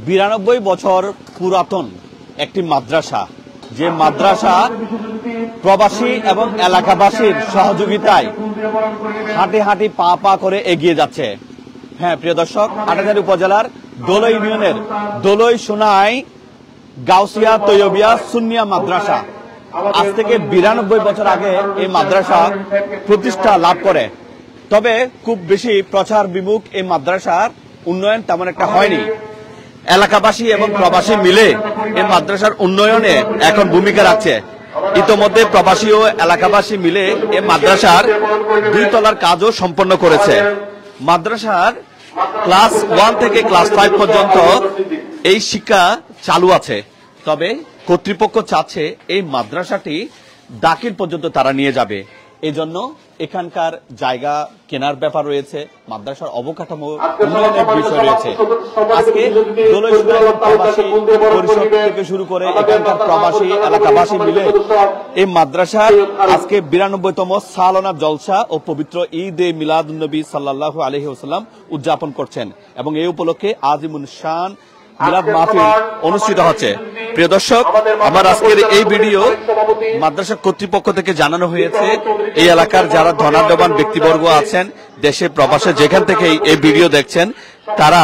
92 বছর পুরাতন একটি মাদ্রাসা, যে মাদ্রাসা প্রবাসী এবং এলাকাবাসীর সহযোগিতায় হাঁটি হাঁটি পা পা করে এগিয়ে যাচ্ছে। হ্যাঁ প্রিয় দর্শক, হাটহাজারী উপজেলার দোলই ইউনিয়নের দোলই সোনাই গাউসিয়া তৈয়বিয়া সুন্নিয়া মাদ্রাসা আজ থেকে 92 বছর আগে এই মাদ্রাসা প্রতিষ্ঠা লাভ করে। তবে খুব বেশি প্রচার বিমুখ এই মাদ্রাসার উন্নয়ন তেমন একটা হয়নি। এলাকাবাসী এবং প্রবাসী মিলে এই মাদ্রাসার উন্নয়নে এখন ভূমিকা রাখছে। ইতোমধ্যে প্রবাসী ও এলাকাবাসী মিলে এই মাদ্রাসার 2 তলার কাজও সম্পন্ন করেছে। মাদ্রাসার ক্লাস 1 থেকে ক্লাস 5 পর্যন্ত এই শিক্ষা চালু আছে। তবে কর্তৃপক্ষ চাচ্ছে এই মাদ্রাসাটি দাখিল পর্যন্ত তারা নিয়ে যাবে। এজন্য এখানকার জায়গা কেনার ব্যাপার রয়েছে, মাদ্রাসার অবকাঠামো উন্নয়নের বিষয় রয়েছে। আজকে দোলই প্রবাসী পরিষদ থেকে শুরু করে এখানকার প্রবাসী এলাকাবাসী মিলে এই মাদ্রাসার আজকে 92তম সালানা জলসা ও পবিত্র ঈদ এ মিলাদুন্নবী সাল্লাল্লাহু আলাইহি ওয়াসাল্লাম উদযাপন করছেন এবং এই উপলক্ষে আজিমুন শান মিলাদ মাহফিল অনুষ্ঠিত হচ্ছে। প্রিয় দর্শক, আমার আজকের এই ভিডিও মাদ্রাসা কর্তৃপক্ষ থেকে জানানো হয়েছে এই এলাকার যারা ধনাঢ্যবান ব্যক্তিবর্গ আছেন, দেশে প্রবাসে যেখান থেকে এই ভিডিও দেখছেন, তারা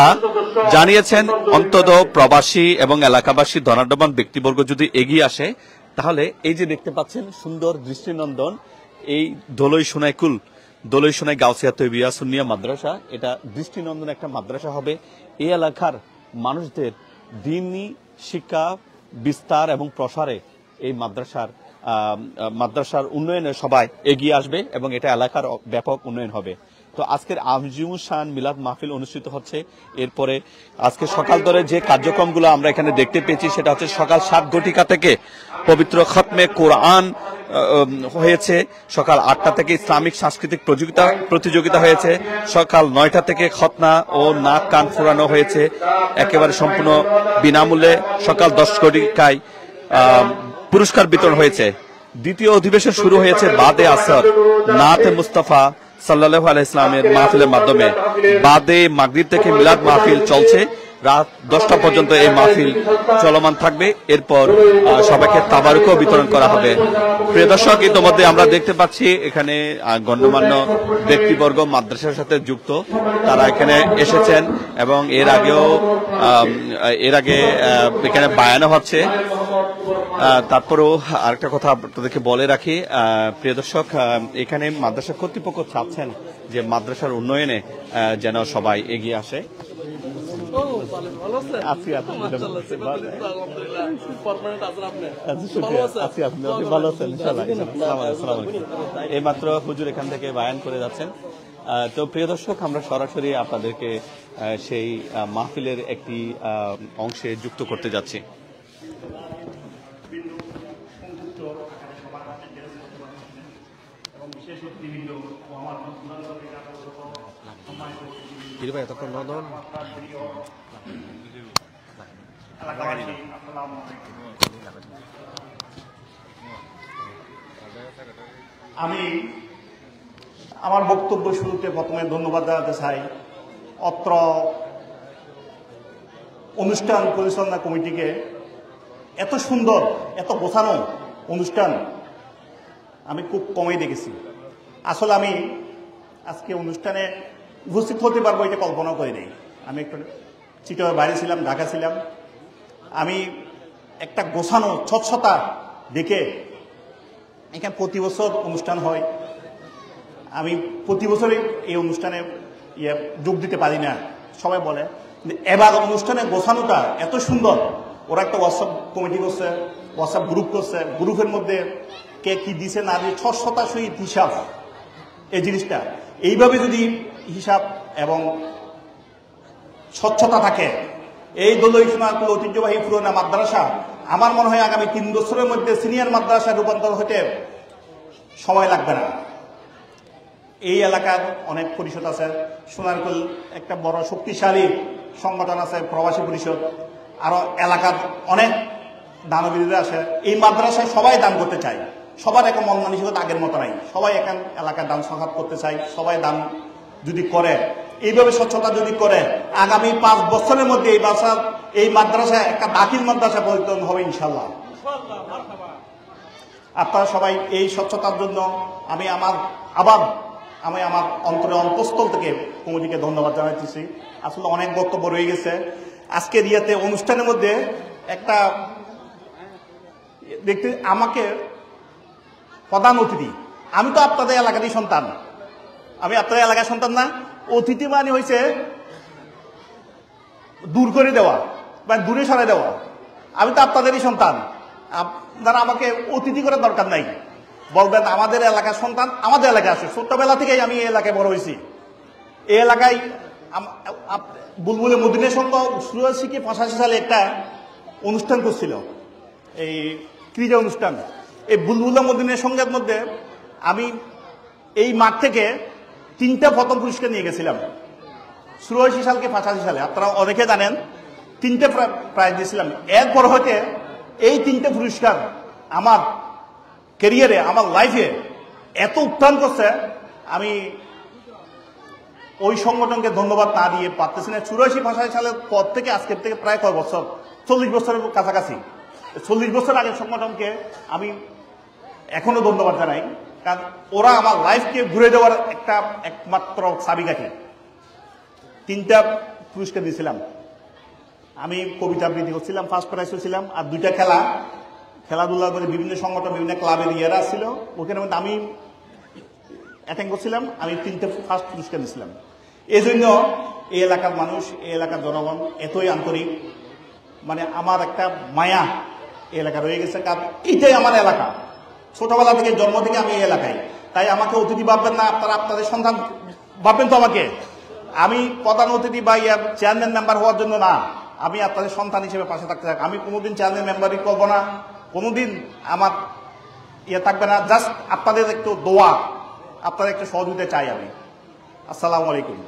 জানিয়েছেন অন্তত প্রবাসী এবং এলাকাবাসী ধনাঢ্যবান ব্যক্তিবর্গ যদি এগিয়ে আসে তাহলে এই যে দেখতে পাচ্ছেন সুন্দর দৃষ্টিনন্দন এই দোলই সোনাই গাউসিয়া তৈয়বিয়া সুন্নিয়া মাদ্রাসা, এটা দৃষ্টিনন্দন একটা মাদ্রাসা হবে। এই এলাকার মানুষদের দ্বীনি শিক্ষা বিস্তার এবং প্রসারে এই মাদ্রাসার উন্নয়নে সবাই এগিয়ে আসবে এবং এটা এলাকার ব্যাপক উন্নয়ন হবে। তো আজকের আজিমুন শান মিলাদ মাহফিল অনুষ্ঠিত হচ্ছে। এরপরে আজকে সকাল ধরে যে কার্যক্রমগুলো আমরা এখানে দেখতে পেয়েছি সেটা হচ্ছে সকাল 7 ঘটিকা থেকে পবিত্র খতমে কোরআন হয়েছে, সকাল 8টা থেকে ইসলামিক সাংস্কৃতিক প্রতিযোগিতা হয়েছে, সকাল 9টা থেকে খতনা ও নাক কান ফোরানো হয়েছে একেবারে সম্পূর্ণ বিনামূল্যে। সকাল 10 ঘটিকায় পুরস্কার বিতরণ হয়েছে। দ্বিতীয় অধিবেশন শুরু হয়েছে বাদে আসর নাতে মুস্তাফা সাল্লাল্লাহু আলাইহি ইসলামের মাহফিলের মাধ্যমে। বাদে মাগরিব থেকে মিলাদ মাহফিল চলছে, রাত 10টা পর্যন্ত এই মাহফিল চলমান থাকবে। এরপর সবাইকে তাবারুকও বিতরণ করা হবে। প্রিয় দর্শক, ইতিমধ্যে আমরা দেখতে পাচ্ছি এখানে গণ্যমান্য ব্যক্তিবর্গ মাদ্রাসার সাথে যুক্ত, তারা এখানে এসেছেন এবং এর আগে এখানে বায়ানো হচ্ছে। তারপরেও আরেকটা কথা আপনাদেরকে বলে রাখি প্রিয় দর্শক, এখানে মাদ্রাসা কর্তৃপক্ষ চাচ্ছেন যে মাদ্রাসার উন্নয়নে যেন সবাই এগিয়ে আসে। এইমাত্র হুজুর এখান থেকে বায়ান করে যাচ্ছেন। তো প্রিয় দর্শক, আমরা সরাসরি আপনাদেরকে সেই মাহফিলের একটি অংশে যুক্ত করতে যাচ্ছি। আমি আমার বক্তব্য শুরুতে প্রথমে ধন্যবাদ জানাতে চাই অত্র অনুষ্ঠান পরিচালনা কমিটিকে। এত সুন্দর এত গোছানো অনুষ্ঠান আমি খুব কমই দেখেছি। আসলে আমি আজকে অনুষ্ঠানে উপস্থিত হতে পারবো এটা কল্পনা করি নাই। আমি একটু চিটাগংয়ের বাইরে ছিলাম, ঢাকা ছিলাম। আমি একটা গোছানো স্বচ্ছতা দেখে, এখানে প্রতি বছর অনুষ্ঠান হয়, আমি প্রতি বছরই এই অনুষ্ঠানে যোগ দিতে পারি না, সবাই বলে। এবার অনুষ্ঠানে গোছানোটা এত সুন্দর। ওরা একটা হোয়াটসঅ্যাপ কমিটি করছে, হোয়াটসঅ্যাপ গ্রুপ করছে, গ্রুপের মধ্যে কে কি দিছে না দিয়ে স্বচ্ছতা সহিত হিসাব। এই জিনিসটা এইভাবে যদি হিসাব এবং স্বচ্ছতা থাকে, এই দোলই সোনারকুল ঐতিহ্যবাহী পুরোনো মাদ্রাসা আমার মনে হয় আগামী 3 বছরের মধ্যে সিনিয়র মাদ্রাসায় রূপান্তর হতে সময় লাগবে না। এই এলাকার অনেক পরিষদ আছে, সোনারকুল একটা বড় শক্তিশালী সংগঠন আছে প্রবাসী পরিষদ, আরো এলাকার অনেক দানবীরা আছে। এই মাদ্রাসায় সবাই দান করতে চায়, সবার এখন মন মানসিকতা আগের মতো নাই। সবাই এখন এলাকার দান সহাব করতে চায়, সবাই দান যদি করে এইভাবে স্বচ্ছতা যদি করে আগামী 5 বছরের মধ্যে এই মাদ্রাসা একটা দাখিল মাদ্রাসা পরিবর্তন হবে ইনশাল্লাহ। আপনারা সবাই এই স্বচ্ছতার জন্য আমি আমার অন্তঃস্থল থেকে কমিটিকে ধন্যবাদ জানাইতেছি। আসলে অনেক বক্তব্য রয়ে গেছে। আজকের অনুষ্ঠানের মধ্যে একটা দেখতে আমাকে প্রধান অতিথি, আমি তো আপনাদের এলাকারই সন্তান, আমি আপনাদের এলাকার সন্তান না। অতিথি মানে হয়েছে দূর করে দেওয়া বা দূরে সরাই দেওয়া। আমি তো আপনাদেরই সন্তান, আপনারা আমাকে অতিথি করার দরকার নাই। বলবেন আমাদের এলাকার সন্তান, আমাদের এলাকায় আসে। ছোট্টবেলা থেকেই আমি এই এলাকায় বড় হয়েছি। এই এলাকায় বুলবুলে মদিনের সঙ্গে 85 সালে একটা অনুষ্ঠান করছিল, এই ক্রীড়া অনুষ্ঠান। এই বুলবুলে মদিনের সঙ্গের মধ্যে আমি এই মাঠ থেকে 3টা প্রথম পুরস্কার নিয়ে গেছিলাম। 84 সালকে 85 সালে আপনারা অনেকে জানেন 3টে প্রাইজ দিয়েছিলাম। এরপর হইতে এই 3টে পুরস্কার আমার ক্যারিয়ারে, আমার লাইফে এত উত্থান করছে, আমি ওই সংগঠনকে ধন্যবাদ না দিয়ে পারতেছি না। 84-85 সালের পর থেকে আজকের থেকে প্রায় কয় বছর, 40 বছরের কাছাকাছি। 40 বছর আগের সংগঠনকে আমি এখনো ধন্যবাদ জানাই, কারণ ওরা আমার লাইফকে ঘুরে দেওয়ার একমাত্র চাবিকাঠি। 3টা পুরস্কার দিয়েছিলাম। আমি কবিতা আবৃত্তি করছিলাম, ফার্স্ট প্রাইজ হয়েছিলাম। আর 2টা খেলাধুলার মধ্যে বিভিন্ন সংগঠন, বিভিন্ন ক্লাবের ইয়েরা ছিল, ওখানে মধ্যে আমি অ্যাটেন্ড করছিলাম। আমি 3টে ফার্স্ট পুরস্কার দিয়েছিলাম। এই জন্য এই এলাকার মানুষ, এই এলাকার জনগণ এতই আন্তরিক, মানে আমার একটা মায়া এই এলাকা রয়ে গেছে। কারণ এইটাই আমার এলাকা, ছোটবেলা থেকে জন্ম থেকে আমি এই এলাকায়। তাই আমাকে অতিথি ভাববেন না, আপনারা আপনাদের সন্তান ভাববেন তো আমাকে। আমি প্রধান অতিথি বা চেয়ারম্যান মেম্বার হওয়ার জন্য না, আমি আপনাদের সন্তান হিসেবে পাশে থাকতে চাই। আমি কোনোদিন চেয়ারম্যান মেম্বারই করবো না, কোনোদিন আমার থাকবে না। জাস্ট আপনাদের একটু দোয়া, আপনাদের একটু সহযোগিতা চাই আমি। আসসালামু আলাইকুম।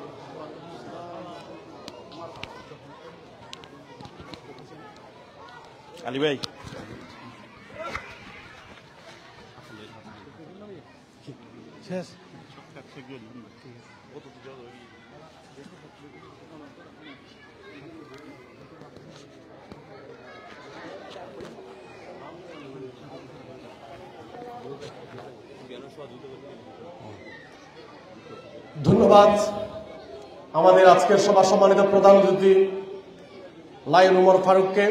আলী ভাই, শেষ। ধন্যবাদ আমাদের আজকের সভা সম্মানিত প্রধান অতিথি লায়ন উমর ফারুককে।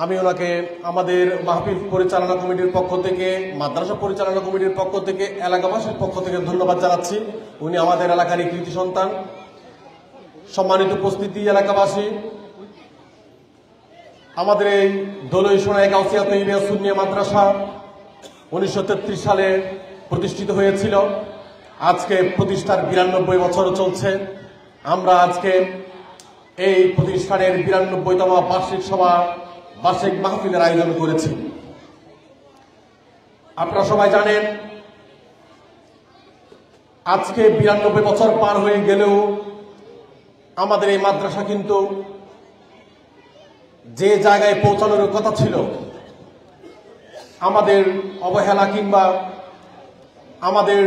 আমি ওনাকে আমাদের মাহফিল পরিচালনা কমিটির পক্ষ থেকে, মাদ্রাসা পরিচালনা কমিটির পক্ষ থেকে, এলাকাবাসীর পক্ষ থেকে ধন্যবাদ জানাচ্ছি। উনি আমাদের এলাকারই কৃতি সন্তান। সম্মানিত উপস্থিতি এলাকাবাসী, আমাদের এই দোলই সোনাই গাউসিয়া তৈয়বা সুন্নিয়া মাদ্রাসা 1933 সালে প্রতিষ্ঠিত হয়েছিল। আজকে প্রতিষ্ঠার 92 বছর চলছে। আমরা আজকে এই প্রতিষ্ঠানের 92তম বার্ষিক মাহফিলের আয়োজন করেছি। আপনারা সবাই জানেন, আজকে 92 বছর পার হয়ে গেলেও আমাদের এই মাদ্রাসা কিন্তু যে জায়গায় পৌঁছানোর কথা ছিল, আমাদের অবহেলা কিংবা আমাদের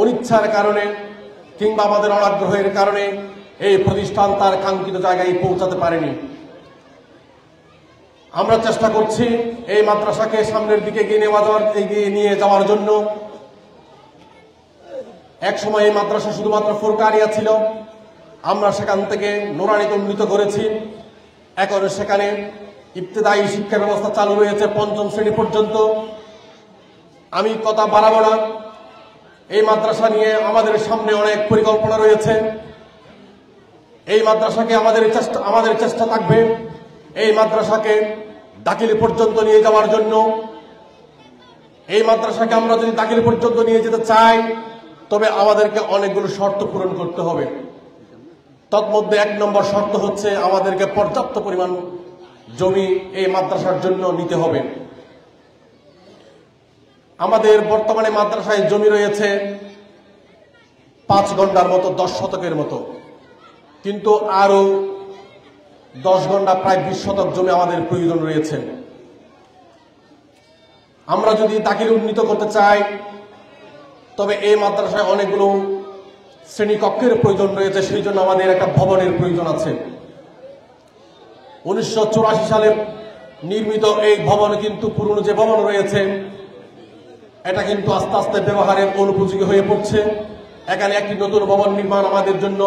অনিচ্ছার কারণে কিংবা আমাদের অনাগ্রহের কারণে এই প্রতিষ্ঠান তার কাঙ্ক্ষিত জায়গায় পৌঁছাতে পারেনি। আমরা চেষ্টা করছি এই মাদ্রাসাকে সামনের দিকে এগিয়ে নিয়ে যাওয়ার জন্য। এক সময় এই মাদ্রাসা শুধুমাত্র ফুরকানিয়া ছিল, আমরা সেখান থেকে নুরানিতে উন্নীত করেছি। এখন সেখানে ইবতেদায়ী শিক্ষা ব্যবস্থা চালু রয়েছে 5ম শ্রেণী পর্যন্ত। আমি কথা বাড়াবো না, এই মাদ্রাসা নিয়ে আমাদের সামনে অনেক পরিকল্পনা রয়েছে। এই মাদ্রাসাকে আমাদের চেষ্টা থাকবে এই মাদ্রাসাকে দাখিল পর্যন্ত নিয়ে যাওয়ার জন্য। এই মাদ্রাসাকে আমরা যদি দাখিল পর্যন্ত নিয়ে যেতে চাই, তবে আমাদেরকে অনেকগুলো শর্ত পূরণ করতে হবে। তন্মধ্যে 1 নম্বর শর্ত হচ্ছে আমাদেরকে পর্যাপ্ত পরিমাণ জমি এই মাদ্রাসার জন্য নিতে হবে। আমাদের বর্তমানে মাদ্রাসায় জমি রয়েছে 5 গন্ডার মতো, 10 শতকের মতো, কিন্তু আরো 10 গন্ডা প্রায় 20 শতক জমি আমাদের প্রয়োজন রয়েছে। আমরা যদি দাখিল উন্নীত করতে চাই, তবে এই মাদ্রাসায় অনেকগুলো শ্রেণীকক্ষের প্রয়োজন রয়েছে, সেই জন্য আমাদের একটা ভবনের প্রয়োজন আছে। 1984 সালে নির্মিত এই ভবন কিন্তু পুরনো যে ভবন রয়েছে এটা কিন্তু আস্তে আস্তে ব্যবহারের অনুপযোগী হয়ে পড়ছে। এখানে একটি নতুন ভবন নির্মাণ আমাদের জন্য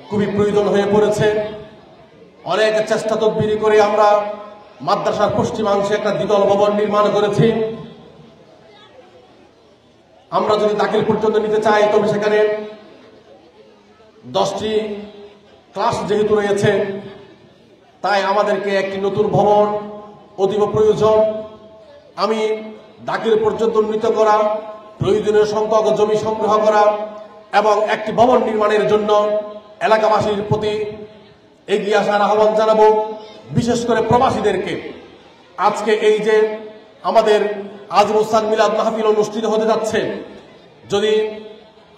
খুবই প্রয়োজন হয়ে পড়েছে। অনেক চেষ্টা তদবির করে আমরা মাদ্রাসার পশ্চিমাংশে একটা দ্বিতল ভবন নির্মাণ করেছি। আমরা যদি দাখিল পর্যন্ত নিতে চাই তবে সেখানে 10টি ক্লাস যেহেতু রয়েছে, তাই আমাদেরকে একটি নতুন ভবন অতীব প্রয়োজন। আমি দাখিল পর্যন্ত উন্নীত করা, প্রয়োজনীয় সংখ্যক জমি সংগ্রহ করা এবং একটি ভবন নির্মাণের জন্য এলাকাবাসীর প্রতি এগিয়ে আসার আহ্বান জানাবো, বিশেষ করে প্রবাসীদেরকে। আজকে এই যে আমাদের আজিমুসান মিলাদ মাহফিল অনুষ্ঠিত হতে যাচ্ছে, যদি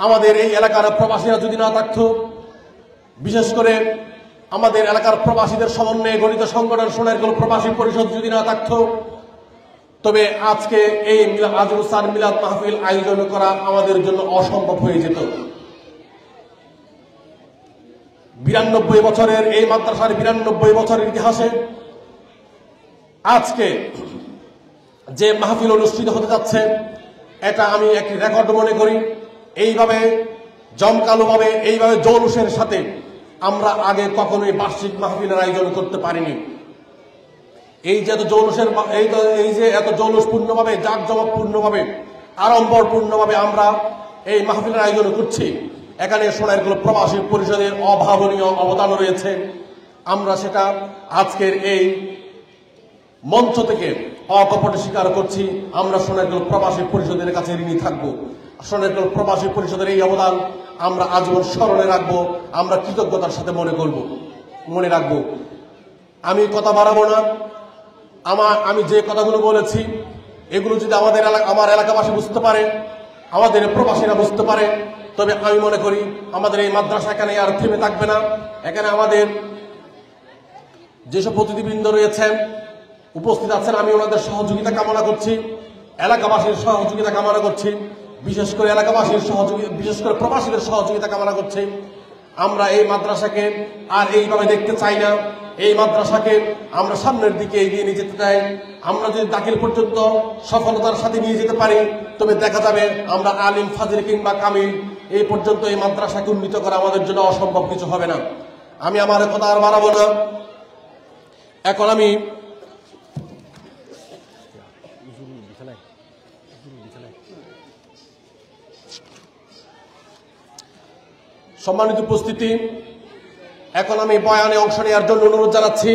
আমাদের এই এলাকার প্রবাসীরা যদি না থাকতো, বিশেষ করে আমাদের এলাকার প্রবাসীদের সমন্বয়ে গঠিত সংগঠন সোনারগাঁও প্রবাসী পরিষদ যদি না থাকতো, তবে আজকে এই আজিমুসান মিলাদ মাহফিল আয়োজন করা আমাদের জন্য অসম্ভব হয়ে যেত। 92 বছরের এই মাদ্রাসার 92 বছরের ইতিহাসে আজকে যে মাহফিল অনুষ্ঠিত হতে যাচ্ছে এটা আমি একটি রেকর্ড মনে করি। এইভাবে জমকালোভাবে, এইভাবে জৌলুসের সাথে আমরা আগে কখনোই বার্ষিক মাহফিলের আয়োজন করতে পারিনি। এই যে এত জৌলুসের এই যে এত জৌলুসপূর্ণভাবে, জাঁকজমকপূর্ণভাবে, আড়ম্বরপূর্ণভাবে আমরা এই মাহফিলের আয়োজন করছি, এখানে সোনারগাঁও প্রবাসী পরিষদের অভাবনীয় অবদান রয়েছে। আমরা সেটা আজকের এই মঞ্চ থেকে অকপটে স্বীকার করছি। আমরা সোনারগাঁও প্রবাসী পরিষদের কাছে ঋণী থাকবো। সোনারগাঁও প্রবাসী পরিষদের এই অবদান আমরা আজীবন স্মরণে রাখবো, আমরা কৃতজ্ঞতার সাথে মনে রাখবো। আমি কথা বাড়াবো না। আমি যে কথাগুলো বলেছি এগুলো যদি আমার এলাকাবাসী বুঝতে পারে, আমাদের প্রবাসীরা বুঝতে পারে, তবে আমি মনে করি আমাদের এই মাদ্রাসা এখানে আর থেমে থাকবে না। এখানে আমাদের যেসব অতিথিবৃন্দ রয়েছেন, উপস্থিত আছেন, আমি ওনাদের সহযোগিতা কামনা করছি, এলাকাবাসীর সহযোগিতা কামনা করছি, বিশেষ করে বিশেষ করে প্রবাসীদের সহযোগিতা কামনা করছি। আমরা এই মাদ্রাসাকে আর এইভাবে দেখতে চাই না। এই মাদ্রাসাকে আমরা সামনের দিকে এগিয়ে নিয়ে যেতে চাই। আমরা যদি দাখিল পর্যন্ত সফলতার সাথে নিয়ে যেতে পারি, তবে দেখা যাবে আমরা আলিম, ফাজিল কিংবা কামিল এই পর্যন্ত এই মাদ্রাসাকে উন্নীত করা আমাদের জন্য অসম্ভব কিছু হবে না। আমি আমার কথা আর বাড়াবো না। এখন আমি সম্মানিত উপস্থিতি, এখন আমি বয়ানে অংশ নেওয়ার জন্য অনুরোধ জানাচ্ছি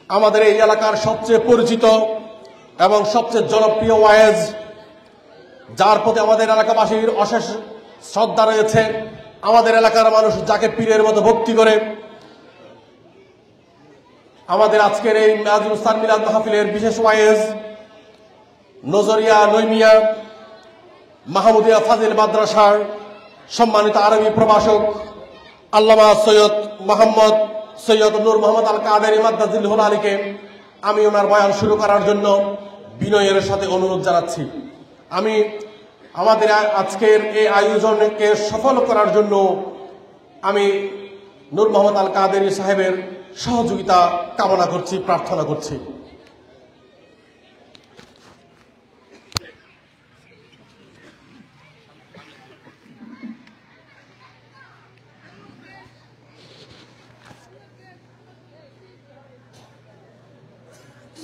আমাদের এই এলাকার সবচেয়ে পরিচিত এবং সবচেয়ে জনপ্রিয় ওয়াইজ, যার প্রতি আমাদের এলাকাবাসীর অশেষ শ্রদ্ধা রয়েছে, আমাদের এলাকার মানুষ যাকে পীরের মতো ভক্তি করে, আমাদের আজকের এই আজিমুসান মিলাদ মাহফিলের বিশেষ ওয়াইজ নজরিয়া নৈমিয়া মাহমুদিয়া ফাজিল মাদ্রাসার সম্মানিত আরবি প্রভাষক আল্লামা সৈয়দ নূর মোহাম্মদ আল কাদেরী মাদ্দাজিল্লাহুল আলীকে আমি ওনার বয়ান শুরু করার জন্য বিনয়ের সাথে অনুরোধ জানাচ্ছি। আমি আমাদের আজকের এই আয়োজনকে সফল করার জন্য আমি নূর মোহাম্মদ আল কাদেরী সাহেবের সহযোগিতা কামনা করছি, প্রার্থনা করছি।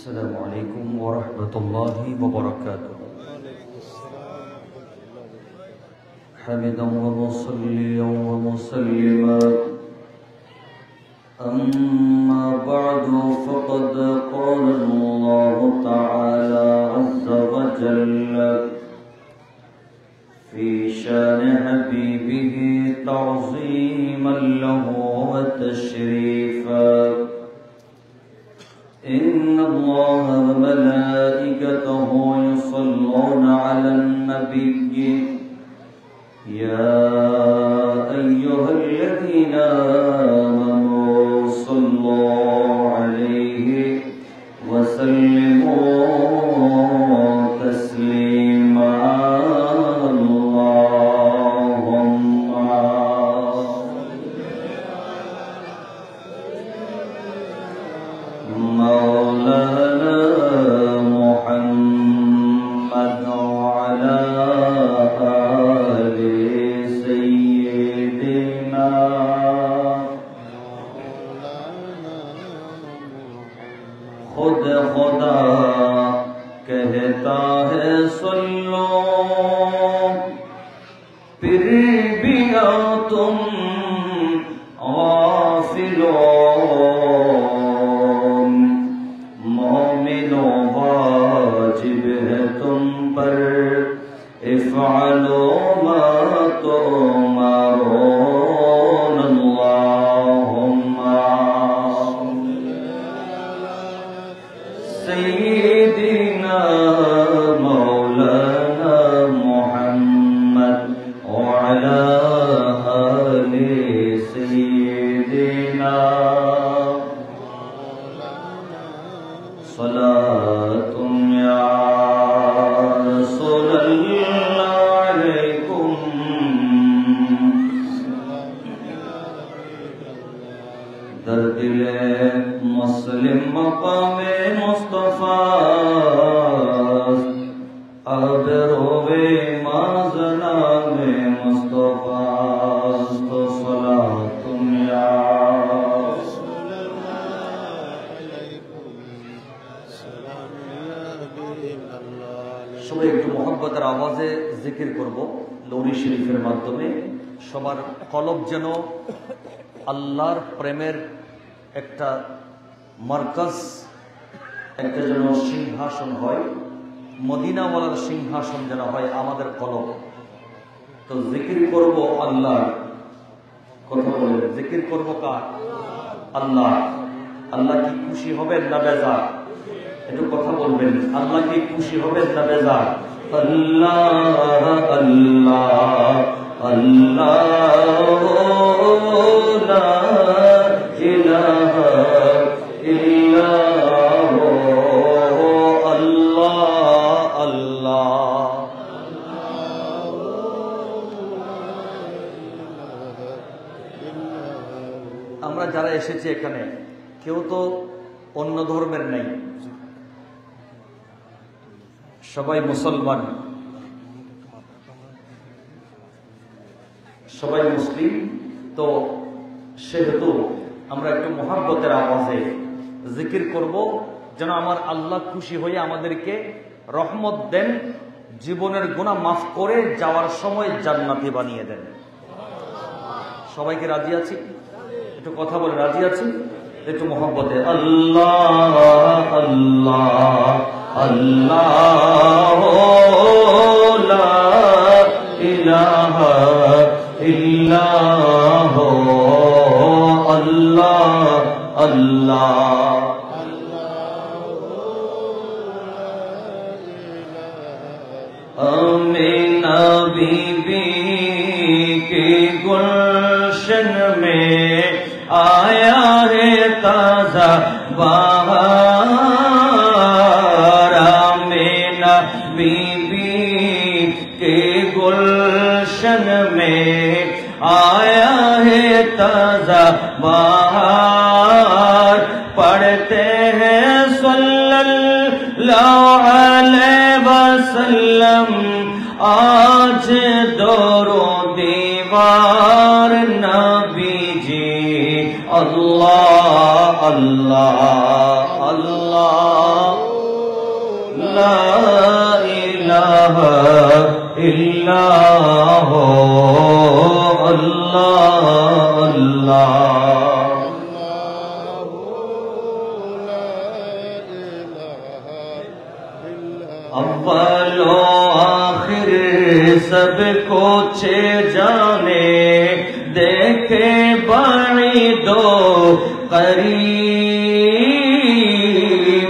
السلام عليكم ورحمة الله وبركاته. حمدا ومصليا ومسلما، أما بعد فقد قال الله تعالى عز وجل في شان حبيبه تعظيما له وتشريفا: إن الله وملائكته يصلون على النبي يا أيها الذين آمنوا صلوا عليه وسلموا تسليما. اللهم مولانا محمد وعلى آل سيدنا خود خدا کہتا ہے سن لو پھر بھی تم غافلون مومنوں واجب ہے تم پر افعلوا ما تؤمرون اللهم سيدنا مولانا محمد وعلى آل سيدنا صلاة يا رسول الله عليكم در دل مسلم مقام مصطفیٰ اب روے مازنام مصطفیٰ تو صلاتم یا সবাই একটু মহব্বতের আওয়াজে জিকির করব লৌরি শরীফের মাধ্যমে। সবার কলব যেন আল্লাহর প্রেমের একটা মার্কাজ, একটা যেন সিংহাসন হয়, মদিনাওয়ালার সিংহাসন যেন হয় আমাদের কলব। তো জিকির করব আল্লাহ, কথা বলে জিকির করব কার? আল্লাহ। আল্লাহ কি খুশি হবেন না বেজার? একটু কথা বলবেন, আল্লাহ কি খুশি হবেন না বেজার? اللہ اللہ اللہ لا الہ الا اللہ اللہ আমরা যারা এসেছি এখানে কেউ তো অন্য ধর্মের নেই, সবাই মুসলমান, সবাই মুসলিম। তো সেহেতু আমরা একটু মহব্বতের আওয়াজে জিকির করব যেন আমার আল্লাহ খুশি হয়ে আমাদেরকে রহমত দেন, জীবনের গুনাহ মাফ করে যাওয়ার সময় জান্নাতি বানিয়ে দেন। সবাইকে রাজি আছি? একটু কথা বলে রাজি আছি? একটু মহব্বতে اللہ اللہ اللہ لا الہ الا اللہ اللہ آمینہ بی بی کے گلشن میں آیا ہے تازہ بہار، آمینہ بی بی کے گلشن میں آیا ہے تازہ بہار، پڑھتے ہیں صلی اللہ علیہ وسلم آج دور و دیوار نبی جی اللہ اللہ اللہ لا الہ الا اللہ اللہ اول و آخر سب کچھ جانے، دیکھے بعید و قریب،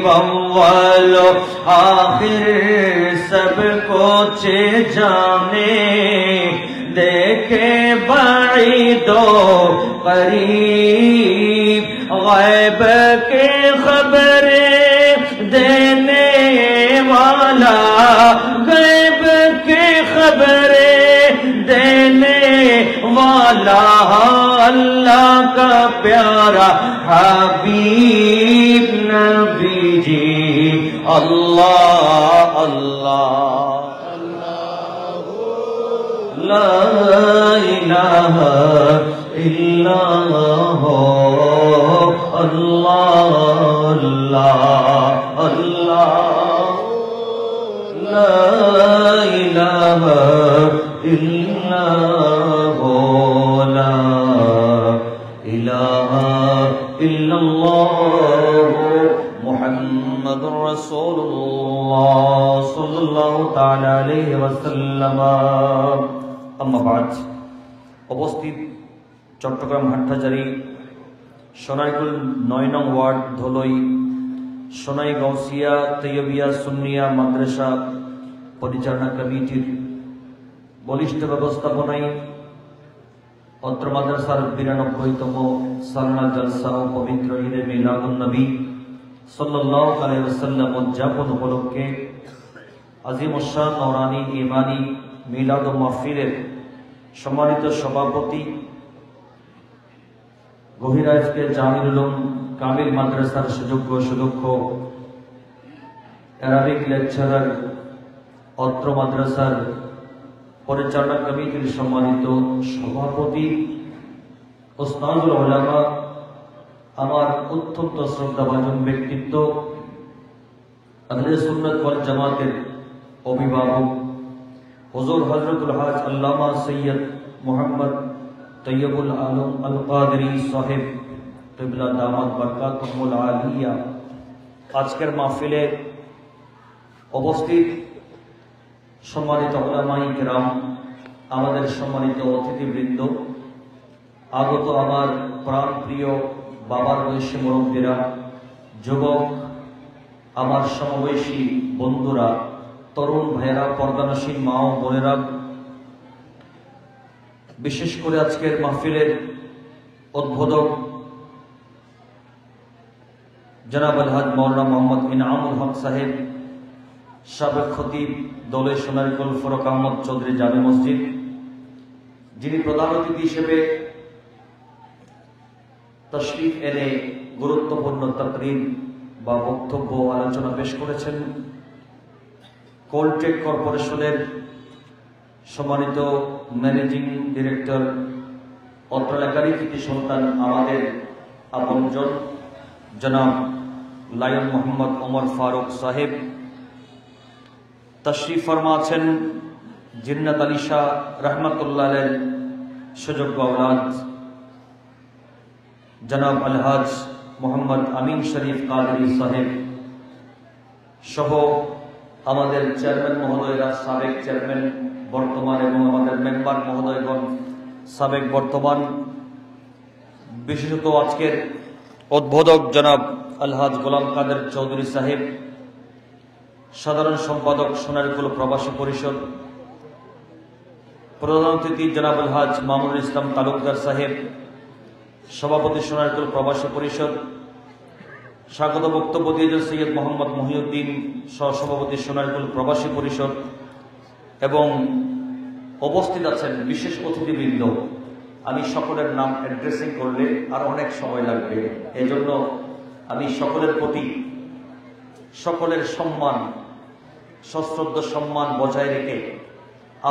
اول و آخر سب کچھ جانے، دیکھے بعید و قریب، غیب کے خبریں دینے والا، غیب کی خبریں دینے والا، اللہ کا پیارا حبیب আল্লাহ আল্লাহ লা ইলাহা ইল্লাল্লাহ আল্লাহ আল্লাহ আল্লাহ লা ইলাহা ইল্লাল্লাহ লা ইলাহা ইল্লাল্লাহ মুহাম্মাদুর রাসূলুল্লাহ সাল্লাল্লাহু তাআলা আলাইহি ওয়াসাল্লাম। আম্মা বাদ। উপস্থিত চট্টগ্রাম হাটহাজারী সোনাইকুল ৯ নং ওয়ার্ড ধলই সোনাই গাউসিয়া তৈয়বিয়া সুন্নিয়া মাদ্রাসা পরিচালনা কমিটির বলিষ্ঠ ব্যবস্থাপনায় অত্র মাদ্রাসার ৯২তম সালানা জলসা ও পবিত্র ঈদে মিলাদুন নবী সাল্লাল্লাহু আলাইহি ওয়াসাল্লাম উদযাপন উপলক্ষে আজিম শান নৌরানি ইমানি মিলাদ ও মাহফিলের সম্মানিত সভাপতি গহিরাজকে জামিল উলুম কামিল মাদ্রাসার সুযোগ্য সুদক্ষ অ্যারাবিক লেকচারার অত্র মাদ্রাসার পরিচালনা কমিটির সম্মানিত সভাপতি ওস্তাদুল উলামা, আমার অত্যন্ত শ্রদ্ধাভাজন ব্যক্তিত্ব আহলে সুন্নাত ওয়াল জামাতের অভিভাবক হুজুর হযরতুল হাজ আল্লামা সৈয়দ মুহাম্মদ তৈয়বুল আলম আল কাদরি সাহেব কিবলা দামাত বরকাতুহুল আলিয়া, আজকের মাহফিলে উপস্থিত সম্মানিত উলামায়ে কিরাম, আমাদের সম্মানিত অতিথিবৃন্দ, আগত আমার প্রাণপ্রিয় বাবার বয়সী মুরব্বীরা, যুবক, আমার সমবয়সী বন্ধুরা, তরুণ ভাইয়েরা, পর্দানসীন মা ও বোনেরা, বিশেষ করে আজকের মাহফিলের উদ্বোধক জনাব আলহাজ মাওলানা মোহাম্মদ ইনআমুল হক সাহেব, সাবেক খতিব দলে সোনারকুল ফরক আহমদ চৌধুরী জামে মসজিদ, যিনি প্রধান অতিথি হিসেবে তশরিফ এনে গুরুত্বপূর্ণ তাকরীর বা বক্তব্য আলোচনা পেশ করেছেন, কোলটেক কর্পোরেশনের সম্মানিত ম্যানেজিং ডিরেক্টর, অত্র এলাকারই কৃতি সন্তান, আমাদের আপনজন জনাব লায়ন মোহাম্মদ ওমর ফারুক সাহেব, তশরিফ ফরমা আছেন জিন্নাত আলী শাহ রহমতুল্লাহ আলাইহির সুযোগ্য আওলাদ জনাব আলহাজ মোহাম্মদ আমিন শরীফ কাদরি সাহেব সহ আমাদের চেয়ারম্যান মহোদয়রা, সাবেক চেয়ারম্যান বর্তমান, এবং আমাদের মেম্বার মহোদয়গণ সাবেক বর্তমান, বিশেষত আজকের উদ্বোধক জনাব আলহাজ গোলাম কাদের চৌধুরী সাহেব, সাধারণ সম্পাদক সোনারকুল প্রবাসী পরিষদ, প্রধান অতিথি জনাব আলহাজ মামুনুল ইসলাম তালুকদার সাহেব, সভাপতি সোনারকুল প্রবাসী পরিষদ, স্বাগত বক্তব্য দিয়েছেন সৈয়দ মোহাম্মদ মহিউদ্দিন, সহসভাপতি সোনারকুল প্রবাসী পরিষদ, এবং উপস্থিত আছেন বিশেষ অতিথিবৃন্দ। আমি সকলের নাম অ্যাড্রেসিং করলে আর অনেক সময় লাগবে, এজন্য আমি সকলের প্রতি সকলের সম্মান, সশ্রদ্ধ সম্মান বজায় রেখে,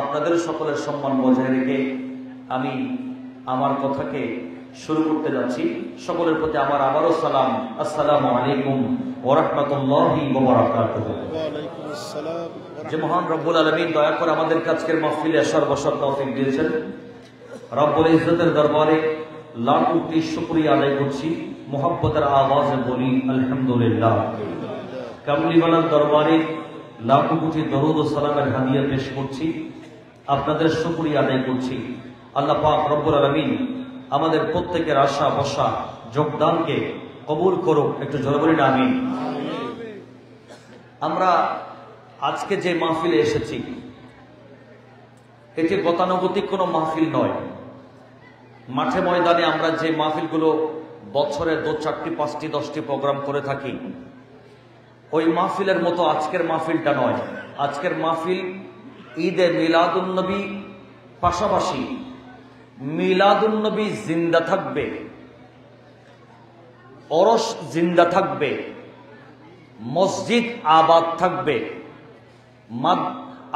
আপনাদের সকলের সম্মান বজায় রেখে আমি আমার কথাকে শুরু করতে যাচ্ছি। সকলের প্রতি আমার আবারও সালাম, আসসালামু আলাইকুম ওয়া রাহমাতুল্লাহি ওয়া বারাকাতুহু। যে মহান রব্বুল আলামিন দয়া করে আমাদের আজকের মাহফিলে আসার বসার তৌফিক দিয়েছেন, রব্বুল ইজ্জতের দরবারে লাখ কোটি শুকরিয়া আদায় করছি, মুহাব্বতের আওয়াজে বলি আলহামদুলিল্লাহ। কামলিওয়ালার দরবারে লাখ কোটি দরুদ ও সালামের হাদিয়া পেশ করছি, আপনাদের শুকরিয়া আদায় করছি। আল্লাহ পাক রব্বুল আলামিন আমাদের প্রত্যেকের আশা বসা যোগদানকে কবুল করুক, একটু জোরে বলি না আমিন। আমরা আজকে যে মাহফিলে এসেছি, এটি গতানুগতিক কোনো মাহফিল নয়। মাঠে ময়দানে আমরা যে মাহফিলগুলো বছরে 2, 4, 5, 10টি প্রোগ্রাম করে থাকি, ওই মাহফিলের মতো আজকের মাহফিলটা নয়। আজকের মাহফিল ঈদে মিলাদুন নবী, পাশাপাশি মিলাদুন নবী জিন্দা থাকবে, অরশ জিন্দা থাকবে, মসজিদ আবাদ থাকবে,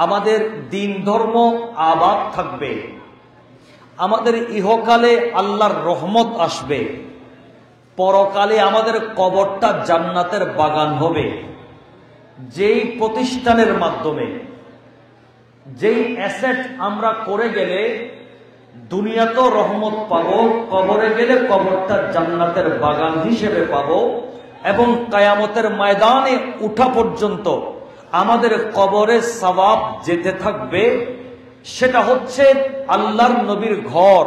আমাদের দিন ধর্ম আবাদ থাকবে, আমাদের ইহকালে আল্লাহর রহমত আসবে, পরকালে আমাদের কবরটা জান্নাতের বাগান হবে। যেই প্রতিষ্ঠানের মাধ্যমে, যেই অ্যাসেট আমরা করে গেলে দুনিয়াতেও রহমত পাবো, কবরে গেলে কবরটা জান্নাতের বাগান হিসেবে পাবো, এবং কিয়ামতের ময়দানে উঠা পর্যন্ত আমাদের কবরে সওয়াব যেতে থাকবে। সেটা হচ্ছে আল্লাহর নবীর ঘর,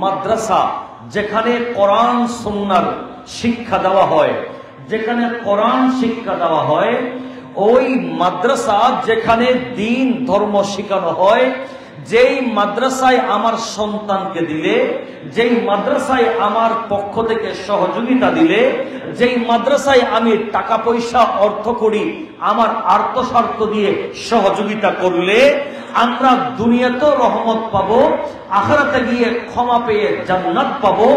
মাদ্রাসা, যেখানে কোরআন সুন্নাহর শিক্ষা দেওয়া হয়, যেখানে কোরআন শিক্ষা দেওয়া হয়, ওই মাদ্রাসা যেখানে দিন ধর্ম শেখানো হয়, যেই মাদ্রাসায় আমার সন্তানকে দিলে, যেই মাদ্রাসায় আমার পক্ষ থেকে সহযোগিতা দিলে, যেই মাদ্রাসায় আমি টাকা পয়সা অর্থ করি আমার আর্থস্বার্থ দিয়ে সহযোগিতা করলে আমরা দুনিয়াতেও রহমত পাবো, আখিরাতে গিয়ে ক্ষমা পেয়ে জান্নাত পাবো,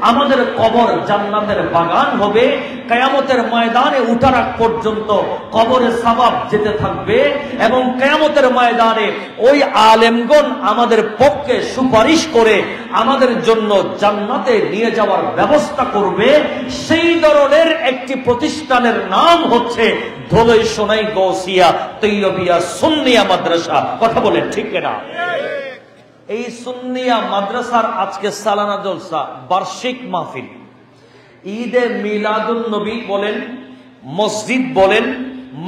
আমাদের কবর জান্নাতের বাগান হবে, কিয়ামতের ময়দানে উঠার আগ পর্যন্ত কবরে সওয়াব যেতে থাকবে, এবং কিয়ামতের ময়দানে ওই আলেমগণ আমাদের পক্ষে সুপারিশ করে আমাদের জন্য জান্নাতে নিয়ে যাওয়ার ব্যবস্থা করবে। সেই ধরনের একটি প্রতিষ্ঠানের নাম হচ্ছে ধোলাই সোনাই গৌসিয়া তৈয়বিয়া সুন্নিয়া মাদ্রাসা। কথা বলেন ঠিক কিনা? এই সুন্নিয়া মাদ্রাসার আজকে সালানা জলসা, বার্ষিক মাহফিল, ঈদে মিলাদুন নবী বলেন, মসজিদ বলেন,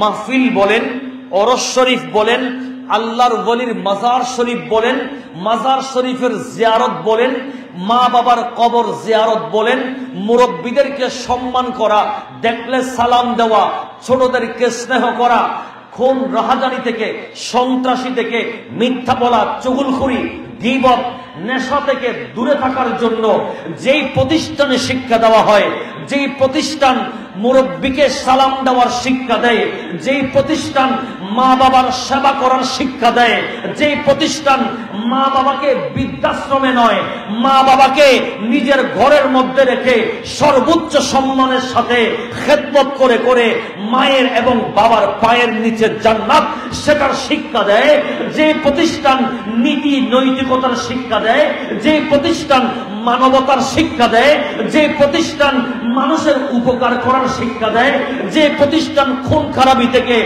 মাহফিল বলেন, ওরস শরীফ বলেন, আল্লাহর ওলির মাজার শরীফ বলেন, মাজার শরীফের জিয়ারত বলেন, মা বাবার কবর জিয়ারত বলেন, মুরব্বীদেরকে সম্মান করা, দেখলে সালাম দেওয়া, ছোটদেরকে স্নেহ করা, খুন রাহাজানি থেকে, সন্ত্রাসী থেকে, মিথ্যা বলা, চুগলখড়ি, গীবত, নেশা থেকে দূরে থাকার জন্য যেই প্রতিষ্ঠানে শিক্ষা দেওয়া হয়, যেই প্রতিষ্ঠান মুরব্বীকে সালাম দেওয়ার শিক্ষা দেয়, যেই প্রতিষ্ঠান মা বাবার সেবা করার শিক্ষা দেয়, যেই প্রতিষ্ঠান মা বাবাকে বৃদ্ধাশ্রমে নয়, মা বাবাকে নিজের ঘরের মধ্যে রেখে সর্বোচ্চ সম্মানের সাথে খেদমত করে করে মায়ের এবং বাবার পায়ের নিচে জান্নাত, সেটার শিক্ষা দেয়, যে প্রতিষ্ঠান নীতি নৈতিকতার শিক্ষা দেয়, যে প্রতিষ্ঠান মানবতার শিক্ষা দেয়, যে প্রতিষ্ঠান মানুষের উপকার করার শিক্ষা দেয়, যে প্রতিষ্ঠান খুন খারাপি থেকে,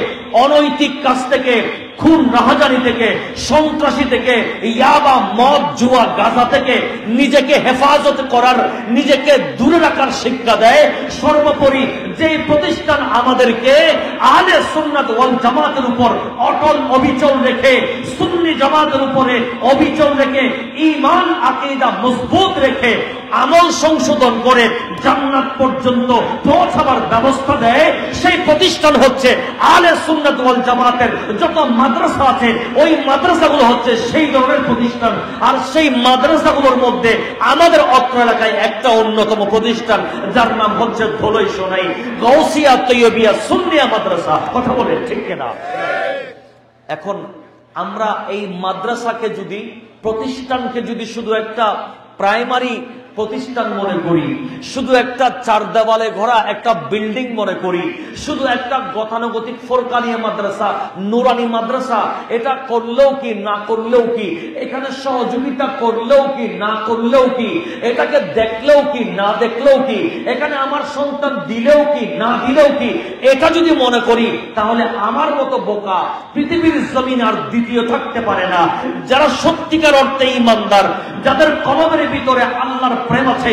অনৈতিক কাজ থেকে, খুন রাহাজানি থেকে, সন্ত্রাসী থেকে, ইয়াবা, মদ, জুয়া, গাঁজা থেকে নিজেকে হেফাজত করার, নিজেকে দূরে রাখার শিক্ষা দেয়, সর্বোপরি যে প্রতিষ্ঠান আমাদেরকে আহলে সুন্নাত ওয়াল জামাতের উপর অটল অবিচল রেখে, সুন্নি জামাতের উপরে অবিচল রেখে, ঈমান আকীদা মজবুত রেখে আমল সংশোধন করে জান্নাত পর্যন্ত পৌঁছাবার ব্যবস্থা দেয়, সেই প্রতিষ্ঠান হচ্ছে আহলে সুন্নাত ওয়াল জামাতের যত মাদ্রাসা আছে, ওই মাদ্রাসাগুলো হচ্ছে সেই ধরনের প্রতিষ্ঠান। আর সেই মাদ্রাসাগুলোর মধ্যে আমাদের অত্র এলাকায় একটা অন্যতম প্রতিষ্ঠান, যার নাম হচ্ছে ধোলাই সোনাই গৌসিয়া তৈয়বিয়া সুন্নিয়া মাদ্রাসা। কথা বলেন ঠিক কিনা? এখন আমরা এই মাদ্রাসাকে যদি, প্রতিষ্ঠানকে যদি শুধু একটা প্রাইমারি প্রতিষ্ঠান মনে করি, শুধু একটা চার দেওয়ালে ঘোরা একটা বিল্ডিং মনে করি, শুধু একটা গতানুগতিক ফোরকানিয়া মাদ্রাসা, নুরানি মাদ্রাসা, এটা করলেও কি না করলেও কি, এখানে সহযোগিতা করলেও কি না করলেও কি, এটাকে দেখলেও কি না দেখলেও কি, এখানে আমার সন্তান দিলেও কি না দিলেও কি, এটা যদি মনে করি, তাহলে আমার মতো বোকা পৃথিবীর জমিন আর দ্বিতীয় থাকতে পারে না। যারা সত্যিকার অর্থে ঈমানদার, যাদের কলমের ভিতরে আল্লাহর প্রেম আছে,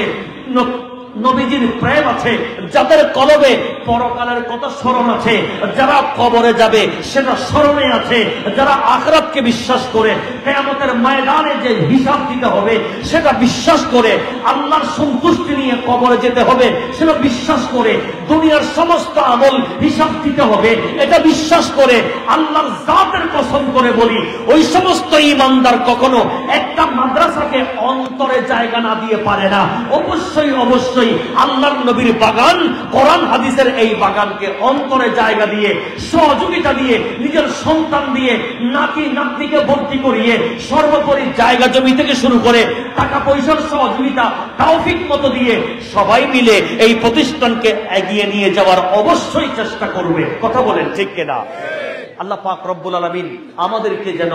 নবীজির প্রেম আছে, যাদের কলবে পরকালের কথা স্মরণ আছে, যারা কবরে যাবে সেটা স্মরণে আছে, যারা আখিরাতকে বিশ্বাস করে, কিয়ামতের ময়দানে যে হিসাব দিতে হবে সেটা বিশ্বাস করে, আল্লাহর সন্তুষ্টি নিয়ে কবরে যেতে হবে সেটা বিশ্বাস করে, দুনিয়ার সমস্ত আমল হিসাব দিতে হবে এটা বিশ্বাস করে, আল্লাহর জাতের কসম করে বলি, ওই সমস্ত ঈমানদার কখনো একটা মাদ্রাসাকে অন্তরে জায়গা না দিয়ে পারে না। অবশ্যই অবশ্যই আল্লাহর নবীর বাগান, কোরআন হাদিসের এই বাগানকে অন্তরে জায়গা দিয়ে, সহযোগিতা দিয়ে, নিজের সন্তান দিয়ে, নাতি নাতনিকে ভর্তি করিয়ে, সর্বোপরি জায়গা জমি থেকে শুরু করে টাকা পয়সার সহযোগিতা তৌফিক মতো দিয়ে সবাই মিলে এই প্রতিষ্ঠানকে এগিয়ে নিয়ে যাওয়ার অবশ্যই চেষ্টা করবে। কথা বলেন ঠিক কিনা? আল্লাহ পাক রব্বুল আলামিন আমাদেরকে যেন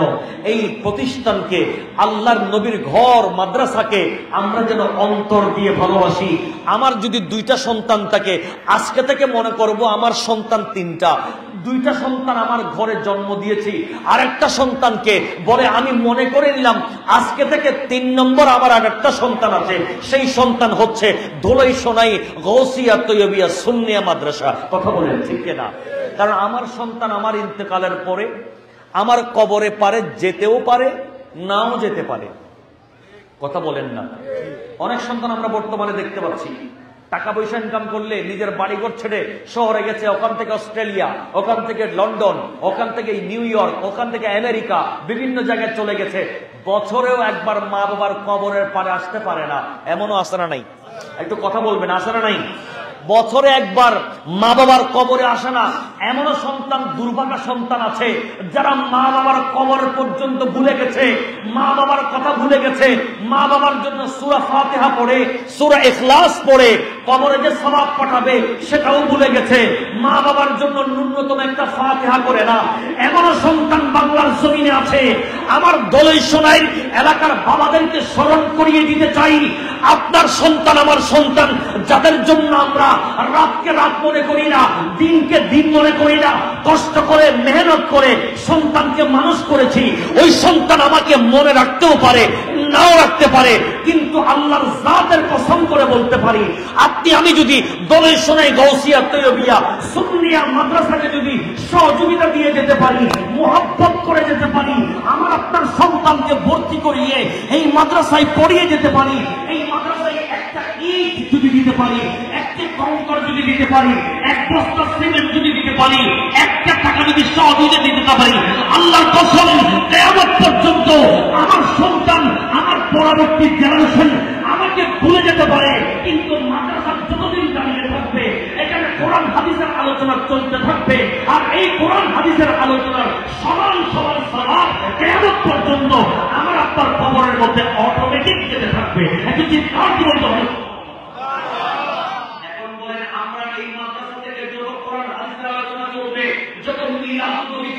এই প্রতিষ্ঠানকে, আল্লাহর নবীর ঘর মাদ্রাসাকে আমরা যেন অন্তর দিয়ে ভালোবাসি। আমার যদি 2টা সন্তান থাকে, আজকে থেকে মনে করব আমার সন্তান 3টা। 2টা সন্তান আমার ঘরে জন্ম দিয়েছি, আর একটা সন্তানকে বলে আমি মনে করে নিলাম আজকে থেকে 3 নম্বর আমার আর একটা সন্তান আছে, সেই সন্তান হচ্ছে ধোলাই সোনাই গৌসিয়া তৈয়বিয়া সুন্নিয়া মাদ্রাসা। কথা বলেন ঠিক কিনা? কারণ আমার সন্তান আমার ইন্তেকালের পরে আমার কবরে পারে যেতেও পারে, নাও যেতে পারে। কথা বলেন না? অনেক সন্তান আমরা বর্তমানে দেখতে পাচ্ছি টাকা পয়সা ইনকাম করলে নিজের বাড়িঘর ছেড়ে শহরে গেছে, ওখান থেকে অস্ট্রেলিয়া, ওখান থেকে লন্ডন, ওখান থেকে নিউ ইয়র্ক, ওখান থেকে আমেরিকা, বিভিন্ন জায়গায় চলে গেছে। বছরেও একবার মা বাবার কবরের পারে আসতে পারে না, এমনও আসে না নাই? একটু কথা বলবেন, আসে না নাই? বছরে একবার মা বাবার কবরে আসে না এমনও সন্তান, দুর্ভাগা সন্তান আছে যারা মা বাবার কবর পর্যন্ত ভুলে গেছে, মা বাবার কথা ভুলে গেছে, মা বাবার জন্য সূরা ফাতিহা পড়ে, সূরা ইখলাস পড়ে কবরে যে সওয়াব পাঠাবে সেটাও ভুলে গেছে, মা বাবার জন্য ন্যূনতম একটা ফাতিহা করে না। এমনও সন্তান বাংলার জমিনে আছে। আমার দোলাই সোনাই এলাকার বাবাদেরকে স্মরণ করিয়ে দিতে চাই, আপনার সন্তান আমার সন্তান, যাদের জন্য আমরা রাতকে রাত মনে করি না, দিনকে দিন মনে করি না, কষ্ট করে মেহনত করে সন্তানকে মানুষ করেছি, ওই সন্তান আমাকে মনে রাখতেও পারে, নাও রাখতে পারে, কিন্তু আল্লাহর জাতের কসম করে বলতে পারি, আপনি আমি যদি দোলাই সোনাই গৌসিয়া তৈয়বিয়া সুন্নিয়া মাদ্রাসাকে যদি সহযোগিতা দিয়ে যেতে পারি, মোহাব্বত করে যেতে পারি, আমার আপনার সন্তানকে ভর্তি করিয়ে এই মাদ্রাসায় পড়িয়ে যেতে পারি, এই মাদ্রাসায় একটা ইট যদি দিতে পারি, একটা কঙ্কর যদি দিতে পারি, এক বস্তা সিমেন্ট যদি দিতে পারি, একটা টাকা যদি সহযোগিতা দিতে পারি, আল্লাহর কসম কিয়ামত পর্যন্ত আমার সন্তান, আমার পরবর্তী জেনারেশন আমাকে ভুলে যেতে পারে, কিন্তু মাদ্রাসা যতদিন দাঁড়িয়ে থাকবে এখানে কোরআন হাদিসের আলোচনা চলতে থাকবে, আর এই কোরআন হাদিসের আলোচনার সমান সমান সওয়াব কিয়ামত পর্যন্ত আমার আপনার কবরের মধ্যে অটোমেটিক যেতে থাকবে। একটু চিন্তা করতে হবে। এখন বলেন আমরা এই মাদ্রাসা থেকে যত কোরআন হাদিসের আলোচনা চলবে, যত মিলাদ নবী